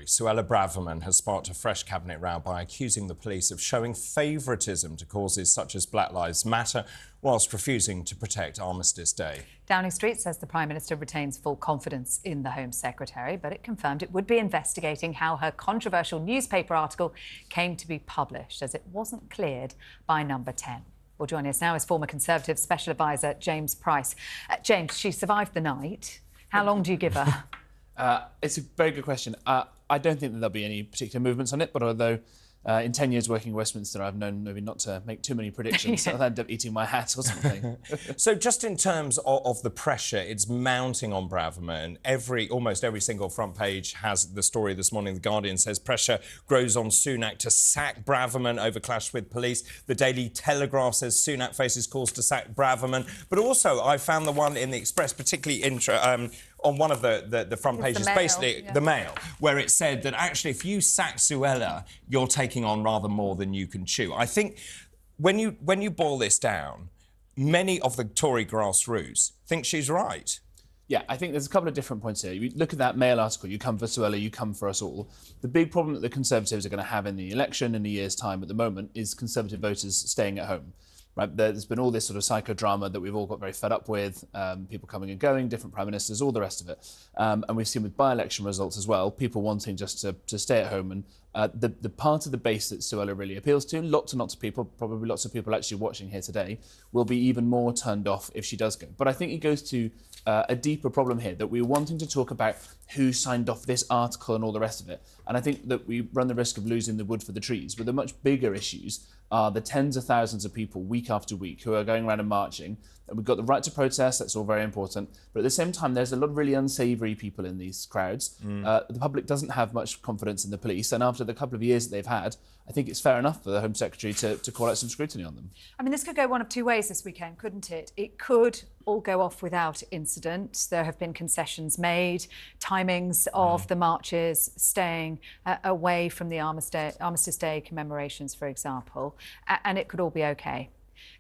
story. Suella Braverman has sparked a fresh cabinet row by accusing the police of showing favouritism to causes such as Black Lives Matter, whilst refusing to protect Armistice Day. Downing Street says the Prime Minister retains full confidence in the Home Secretary, but it confirmed it would be investigating how her controversial newspaper article came to be published, as it wasn't cleared by Number 10. Well, joining us now is former Conservative Special Advisor James Price. James, she survived the night. How long do you give her? It's a very good question. I don't think that there'll be any particular movements on it, but although in 10 years working in Westminster, I've known maybe not to make too many predictions, so I'll end up eating my hat or something. So just in terms of the pressure, it's mounting on Braverman. Almost every single front page has the story this morning. The Guardian says pressure grows on Sunak to sack Braverman over clash with police. The Daily Telegraph says Sunak faces calls to sack Braverman. But also, I found the one in the Express particularly on one of the front pages, the Mail, where it said that actually if you sack Suella, you're taking on rather more than you can chew. I think when you boil this down, many of the Tory grassroots think she's right. Yeah, I think there's a couple of different points here. You look at that Mail article, you come for Suella, you come for us all. The big problem that the Conservatives are going to have in the election in a year's time at the moment is Conservative voters staying at home. Right, there's been all this sort of psychodrama that we've all got very fed up with, people coming and going, different prime ministers, all the rest of it. And we've seen with by-election results as well, people wanting just to stay at home. And the part of the base that Suella really appeals to, lots and lots of people, probably lots of people actually watching here today, will be even more turned off if she does go. But I think it goes to a deeper problem here, that we're wanting to talk about who signed off this article and all the rest of it. And I think that we run the risk of losing the wood for the trees, but the much bigger issues are the tens of thousands of people week after week who are going around and marching. And we've got the right to protest, that's all very important. But at the same time, there's a lot of really unsavoury people in these crowds. The public doesn't have much confidence in the police. And after the couple of years that they've had, I think it's fair enough for the Home Secretary to call out some scrutiny on them. I mean, this could go one of two ways this weekend, couldn't it? It could all go off without incident. There have been concessions made, timings of the marches staying away from the Armistice Day commemorations, for example, and it could all be OK.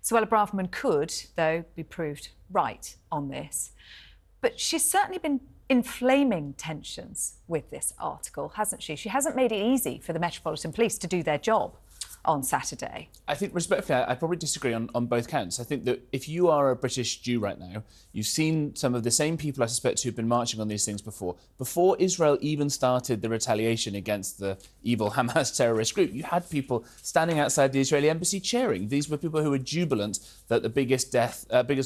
Suella Braverman could, though, be proved right on this. But she's certainly been inflaming tensions with this article, hasn't she? She hasn't made it easy for the Metropolitan Police to do their job on Saturday. I think, respectfully, I probably disagree on both counts. I think that if you are a British Jew right now, you've seen some of the same people, I suspect, who've been marching on these things before. Before Israel even started the retaliation against the evil Hamas terrorist group, you had people standing outside the Israeli embassy cheering. These were people who were jubilant that the biggest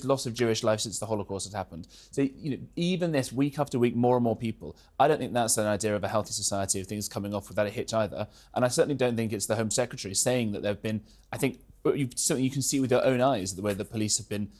loss of Jewish life since the Holocaust had happened. So, even this, week after week, more and more people, I don't think that's an idea of a healthy society of things coming off without a hitch either. And I certainly don't think it's the Home Secretary saying that there have been, I think, something you can see with your own eyes, the way the police have been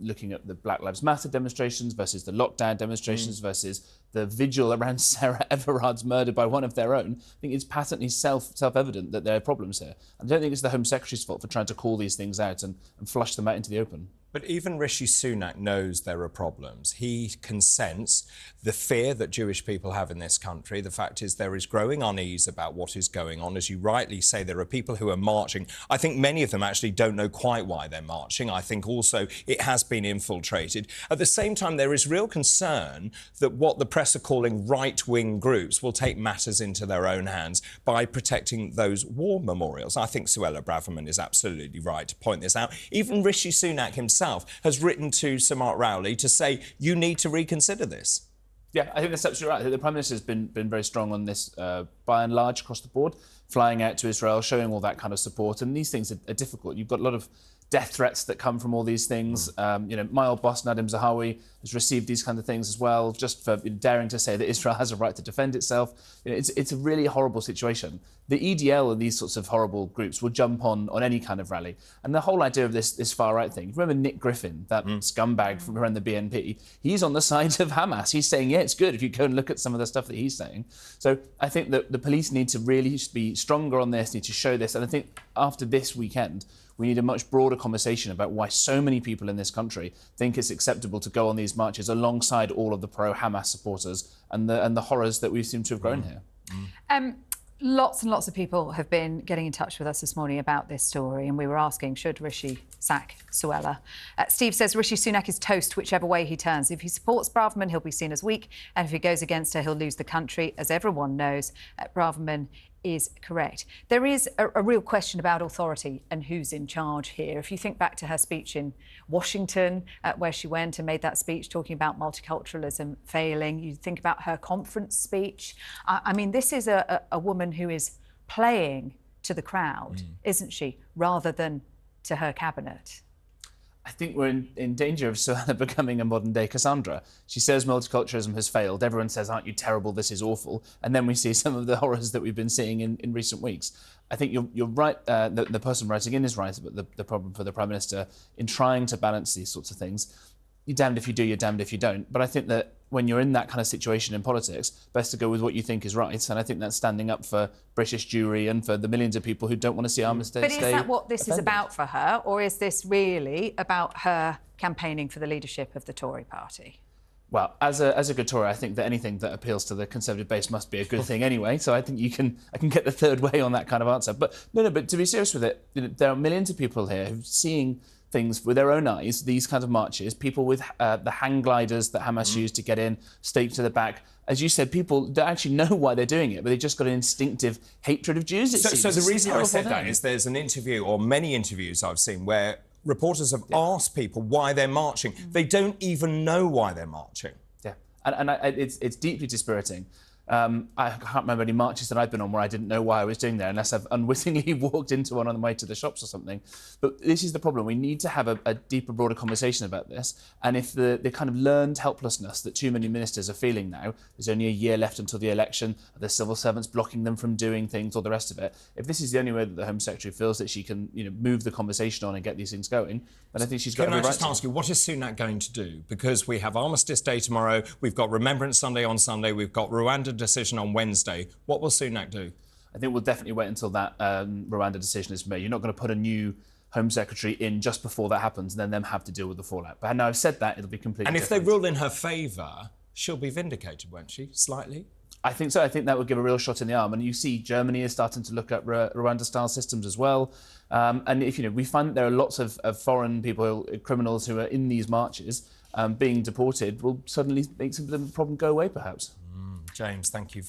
looking at the Black Lives Matter demonstrations versus the lockdown demonstrations versus the vigil around Sarah Everard's murder by one of their own. I think it's patently self-evident that there are problems here. I don't think it's the Home Secretary's fault for trying to call these things out and flush them out into the open. But even Rishi Sunak knows there are problems. He can sense the fear that Jewish people have in this country. The fact is there is growing unease about what is going on. As you rightly say, there are people who are marching. I think many of them actually don't know quite why they're marching. I think also it has been infiltrated. At the same time, there is real concern that what the press are calling right-wing groups will take matters into their own hands by protecting those war memorials. I think Suella Braverman is absolutely right to point this out. Even Rishi Sunak himself has written to Sir Mark Rowley to say, you need to reconsider this. Yeah, I think that's absolutely right. I think the Prime Minister has been very strong on this, by and large, across the board, flying out to Israel, showing all that kind of support. And these things are difficult. You've got a lot of death threats that come from all these things. My old boss, Nadim Zahawi, has received these kind of things as well, just for daring to say that Israel has a right to defend itself. It's a really horrible situation. The EDL and these sorts of horrible groups will jump on any kind of rally. And the whole idea of this far-right thing, remember Nick Griffin, that scumbag from around the BNP? He's on the side of Hamas. He's saying, yeah, it's good if you go and look at some of the stuff that he's saying. So I think that the police need to really be stronger on this, need to show this. And I think after this weekend, we need a much broader conversation about why so many people in this country think it's acceptable to go on these marches alongside all of the pro-Hamas supporters and the horrors that we seem to have grown here. Lots and lots of people have been getting in touch with us this morning about this story, and we were asking, should Rishi sack Suella? Steve says Rishi Sunak is toast whichever way he turns. If he supports Braverman, he'll be seen as weak, and if he goes against her, he'll lose the country. As everyone knows, Braverman is correct. There is a real question about authority and who's in charge here. If you think back to her speech in Washington, where she went and made that speech talking about multiculturalism failing, you think about her conference speech. I mean, this is a woman who is playing to the crowd, isn't she, rather than to her cabinet. I think we're in danger of Suella becoming a modern-day Cassandra. She says multiculturalism has failed. Everyone says, aren't you terrible, this is awful. And then we see some of the horrors that we've been seeing in recent weeks. I think you're right, the person writing in is right about the problem for the Prime Minister in trying to balance these sorts of things. You're damned if you do, you're damned if you don't. But I think that when you're in that kind of situation in politics, best to go with what you think is right. And I think that's standing up for British Jewry and for the millions of people who don't want to see Armistead stay. But is that what this offended. is about for her, or is this really about her campaigning for the leadership of the Tory party? Well, as a good Tory, I think that anything that appeals to the Conservative base must be a good thing anyway. So I think I can get the third way on that kind of answer. But but to be serious with it, there are millions of people here who are seeing things with their own eyes, these kinds of marches, people with the hang gliders that Hamas used to get in, staked to the back. As you said, people don't actually know why they're doing it, but they've just got an instinctive hatred of Jews. So the reason I said that is there's an interview, or many interviews I've seen, where reporters have asked people why they're marching. They don't even know why they're marching. Yeah, and it's deeply dispiriting. I can't remember any marches that I've been on where I didn't know why I was doing there, unless I've unwittingly walked into one on the way to the shops or something. But this is the problem. We need to have a deeper, broader conversation about this. And if the kind of learned helplessness that too many ministers are feeling now, there's only a year left until the election, there's civil servants blocking them from doing things, all the rest of it. If this is the only way that the Home Secretary feels that she can, move the conversation on and get these things going, then I think she's got to be right. Can I just ask you, what is Sunak going to do? Because we have Armistice Day tomorrow, we've got Remembrance Sunday on Sunday, we've got Rwanda decision on Wednesday. What will Sunak do? I think we'll definitely wait until that Rwanda decision is made. You're not going to put a new Home Secretary in just before that happens and then them have to deal with the fallout. But now I've said that, it'll be completely different. And if they rule in her favour, she'll be vindicated, won't she? Slightly? I think so. I think that would give a real shot in the arm. And you see Germany is starting to look at Rwanda-style systems as well. And if we find that there are lots of foreign people, criminals who are in these marches being deported, will suddenly make some of the problem go away, perhaps. James, thank you.